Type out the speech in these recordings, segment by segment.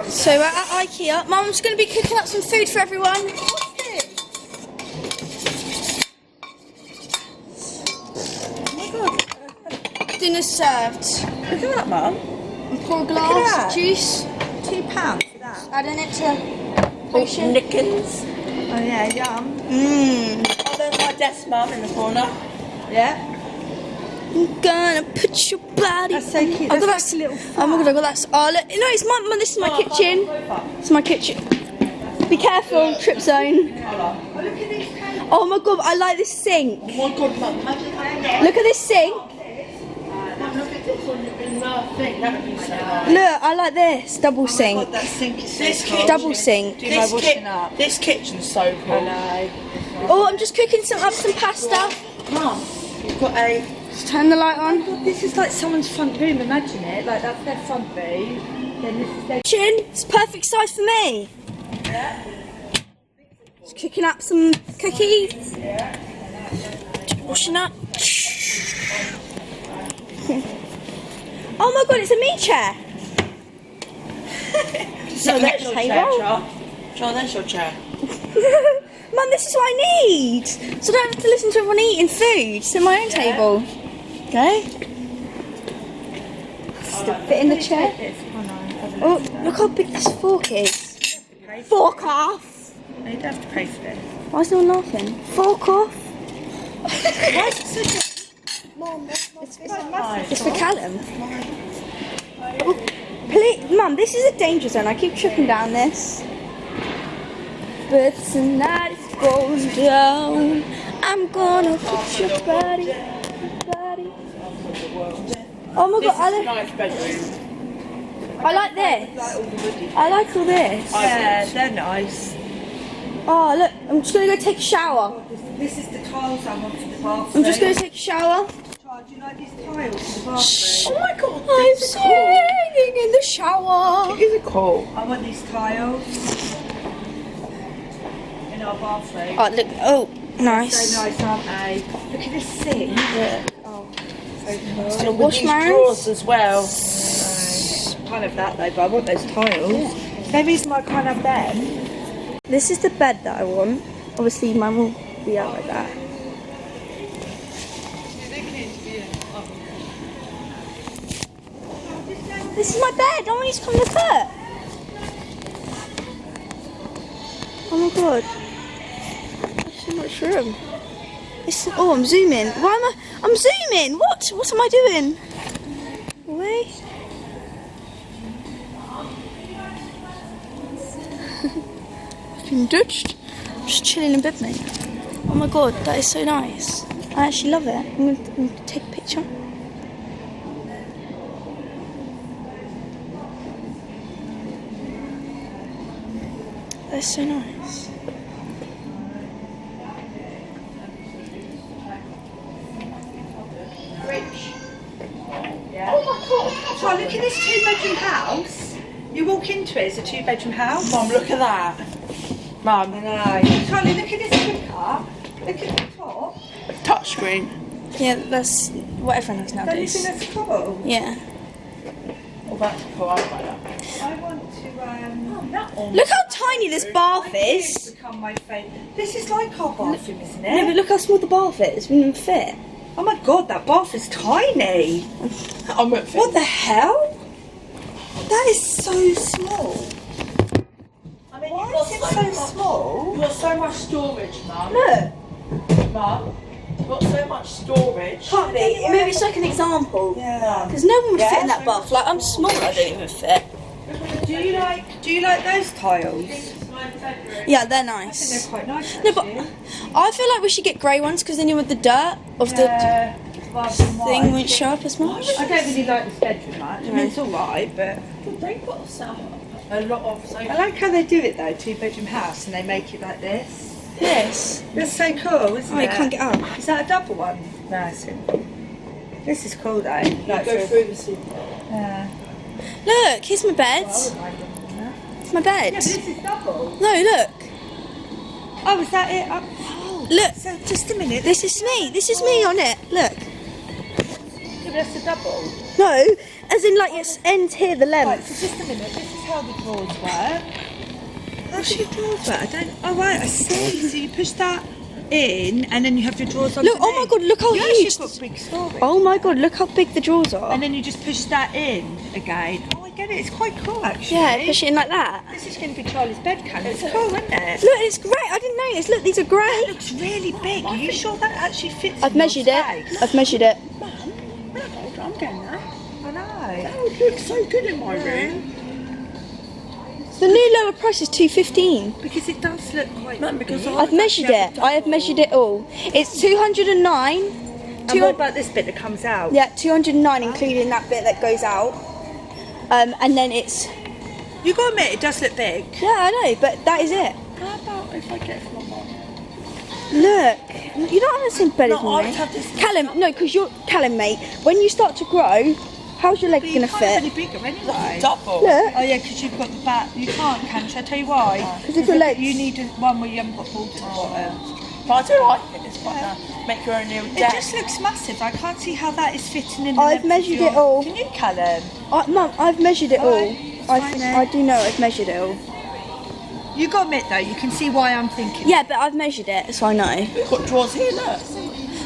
So we're at Ikea. Mum's going to be cooking up some food for everyone. Oh my god. Dinner's served. Look at that, Mum. Pour a glass that. of juice. £2 for that. Adding it to potion. Nickens. Oh yeah, yum. Mmm. Oh, there's my desk, Mum, in the corner. Yeah. I'm gonna put your body. That's so cute. I got That's that. like a little Oh my god, I got that. Oh look, no, it's my. This is my kitchen. It's my kitchen. Be careful, trip zone. Oh, look at this cake. Oh my god, I like this sink. Oh my god, Mum. Imagine Look at this sink. look at this on the thing. That would be so nice. Look, I like this double sink. God, that sink is so cool. Double sink. Do my washing up. This kitchen's so cool. I know. Oh, I'm just cooking some pasta. Mum, you've got a... Just turn the light on. God, this is like someone's front room, imagine it. Like, that's their front room. Then this is their... Kitchen. It's perfect size for me. Yeah. Just cooking up some cookies. Yeah. Washing up. Oh my god, it's a meat chair. So that's your chair, table. Char, that's your chair. Mum, this is what I need. So I don't have to listen to everyone eating food. It's at my own table. Okay. Still fit in the chair. Oh, look how big this fork is. Fork off. No, you don't have to pay for this. Why is no one laughing? Fork off. Why is it so good? Mum, It's for Callum. Oh, please, Mum, this is a danger zone. I keep tripping down this. But tonight it's going down. I'm gonna put your body. Oh my god, nice bedroom. I like this. I like all this. Yeah, they're nice. Oh look, I'm just gonna go take a shower. This is the tiles I want for the bathroom. I'm just gonna take a shower. Char, do you like these tiles for the bathroom? Oh my god, I'm singing in the shower. Is it cool? I want these tiles in our bathroom. Oh look, oh nice. So nice, aren't they? Look at this sink. Yeah. Oh, so cool. And a wash man. drawers as well. Can't have that though, but I want those tiles. Maybe I can't have them. This is the bed that I want. Obviously, mine will be out like that. This is my bed. I want you to come look at. Oh my god. There's so much room. Oh, I'm zooming. Why am I? I'm zooming. What? What am I doing? Wait. Been ditched. I'm just chilling in bed, mate. Oh my god, that is so nice. I actually love it. I'm gonna take a picture. That's so nice. Yeah. Oh my god! So look at this 2-bedroom house. You walk into it, it's a 2-bedroom house. Mum, look at that. Mum. I know. Charlie, look at this cooker. Look at the top. Touchscreen. Yeah, that's what everyone has Don't you nowadays. think that's cool? Yeah. Oh, that's cool. I like that. I want to, that one. Look how tiny this bath is. Become my favourite. This is like our bathroom, isn't it? No, but look how small the bath is. It wouldn't even fit. Oh my god, that bath is tiny. What the hell? That is so small. I mean, why is it so small? You've got so much storage, Mum. Look. Mum, you've got so much storage. Can't be. Maybe it's like an example. Yeah. Because no one would fit in that bath. Like, I'm small, I don't even fit. Do you like those tiles? Yeah, they're I think nice. they're quite nice. No, but I feel like we should get grey ones because then you with the dirt of the thing won't show up as much. I don't really like this bedroom much. I mean, it's alright, but They've got a lot of I like how they do it though, 2-bedroom house, and they make it like this. Yes. That's so cool, isn't Oh, it? I can't get up. Is that a double one? No, it's this is cool though. Like go for- through the sea. Yeah. Look, here's my bed. It's my bed. Yeah, but this is double. No, look. Oh, is that it? Oh, Look. so just a minute. This is me. This is me on it. Look. Yeah, but that's a double. No, As in, like, it ends here, the Right, length. so just a minute. This is how the drawers work. How do the drawers work? I don't. Oh right, I see. So you push that in, and then you have your drawers on. Look, oh my god, look how huge. You've got big storage. Oh my god, look how big the drawers are. And then you just push that in again. Oh, I get it. It's quite cool, actually. Yeah, push it in like that. This is going to be Charlie's bed candle. It's cool, isn't it? Look, it's great. I didn't notice. Look, these are great. It looks really big. Are you sure that actually fits? I've in your measured it. space? I've measured it. I'm getting that. I know. That would look so good in my room. The new lower price is $215. Because it does look quite. Man, because I've measured it. I have measured it all. It's 209. And what about this bit that comes out? Yeah, 209, including that bit that goes out. And then it's. You got to admit, it does look big. Yeah, I know, but that is it. How about if I get it from my mum? Look, you don't have the same bed as No, I me. would have this. Callum, no, because you're Callum, mate. When you start to grow, how's your leg But you gonna can't have fit? any bigger anyway. Double. Look, Oh yeah, because you've got the back. You can't, can you? I tell you why. 'Cause if your legs- You need one where you haven't got balls at the bottom. But I do like it. It's quite nice. Make your own little It deck. just looks massive. I can't see how that is fitting in. The I've length of measured your- it all. Can you, Callum? Mum, I've measured it all. Alright, fine then. I do know I've measured it all. You got to admit though, you can see why I'm thinking. Yeah, but I've measured it, so I know. We've got drawers here, look.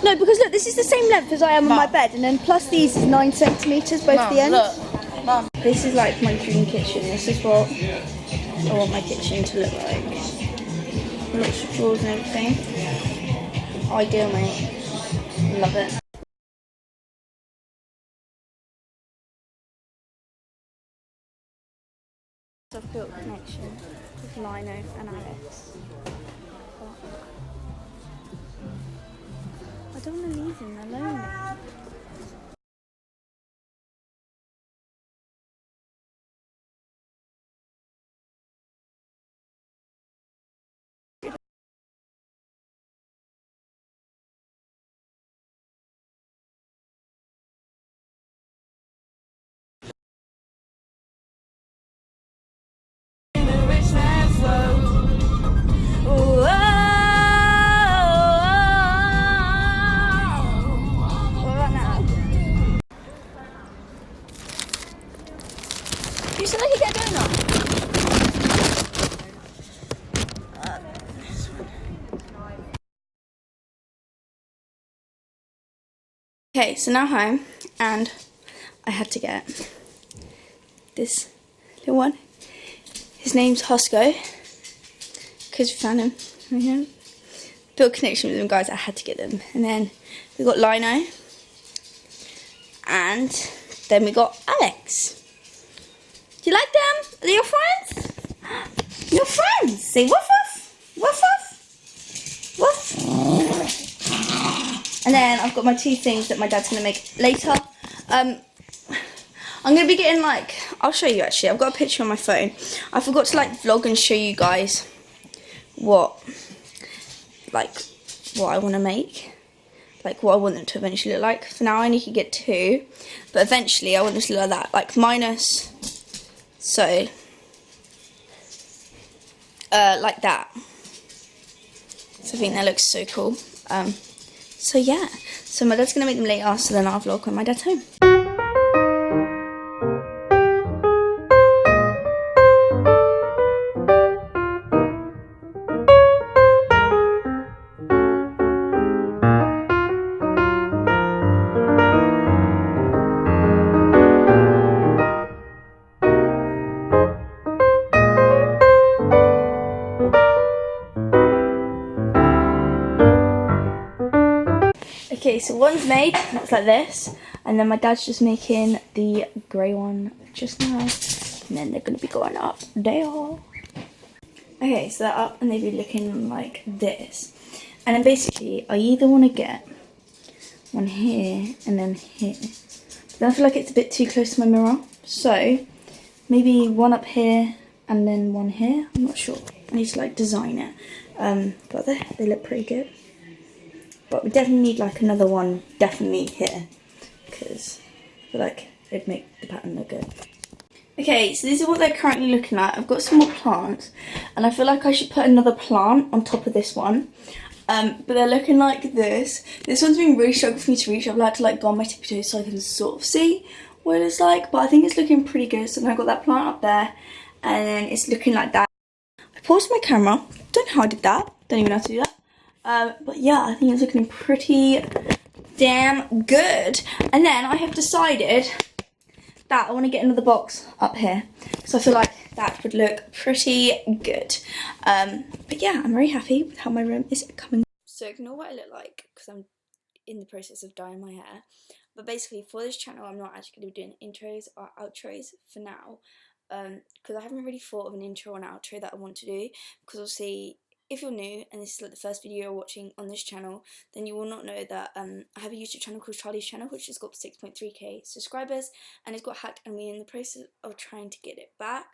No, because look, this is the same length as I am on my Mum. bed, and then plus these is 9 centimeters both Mum, the ends. look. Mum. This is like my dream kitchen. This is what I want my kitchen to look like. Lots of drawers and everything. Ideal, mate. Love it. I've built a connection with Lino and Alex. But I don't want to leave him alone. You said I could get a donut. Okay, so now home, and I had to get this little one. His name's Hosco, because we found him. Built a connection with them, guys. I had to get them. And then we got Lino, and then we got Alex. Do you like them? Are they your friends? Your friends. Say woof woof, woof woof, woof. And then I've got my 2 things that my dad's gonna make later. I'm gonna be getting like, I'll show you actually. I've got a picture on my phone. I forgot to like vlog and show you guys what I want to make, like what I want them to eventually look like. For now I only can get 2, but eventually I want them to look like that, like minus, so like that. So I think that looks so cool. So yeah, so my dad's gonna make them later, so then I'll vlog when my dad's home. Okay, so one's made, looks like this, and then my dad's just making the grey one just now, and then they're going to be going up there. Okay, so they're up and they'll be looking like this, and then basically I either want to get one here and then here, but then I feel like it's a bit too close to my mirror, so maybe one up here and then one here. I'm not sure, I need to like design it, but they look pretty good. But we definitely need like another one definitely here, because I feel like it'd make the pattern look good. Okay, so this is what they're currently looking at. I've got some more plants, and I feel like I should put another plant on top of this one. But they're looking like this. This one's been really struggling for me to reach. I've had to like go on my tippy toes so I can sort of see what it's like, but I think it's looking pretty good. So I've got that plant up there, and then it's looking like that. I paused my camera. Don't know how I did that. Don't even know how to do that. But yeah, I think it's looking pretty damn good. And then I have decided that I want to get another box up here, because I feel like that would look pretty good. But yeah, I'm very happy with how my room is coming. So ignore what I look like, because I'm in the process of dyeing my hair. But basically, for this channel, I'm not actually going to be doing intros or outros for now, because I haven't really thought of an intro or an outro that I want to do. Because obviously, if you're new and this is like the first video you're watching on this channel, then you will not know that I have a YouTube channel called Charlie's Channel, which has got 6.3k subscribers, and it's got hacked, and we're in the process of trying to get it back.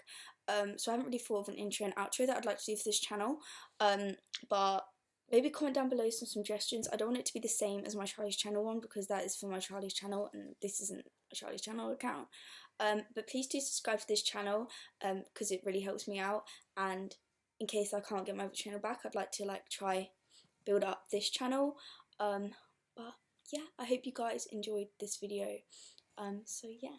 So I haven't really thought of an intro and outro that I'd like to do for this channel, but maybe comment down below some suggestions. I don't want it to be the same as my Charlie's Channel one, because that is for my Charlie's Channel and this isn't a Charlie's Channel account. But please do subscribe to this channel, because it really helps me out, and in case I can't get my other channel back, I'd like to try build up this channel. But yeah, I hope you guys enjoyed this video. So yeah.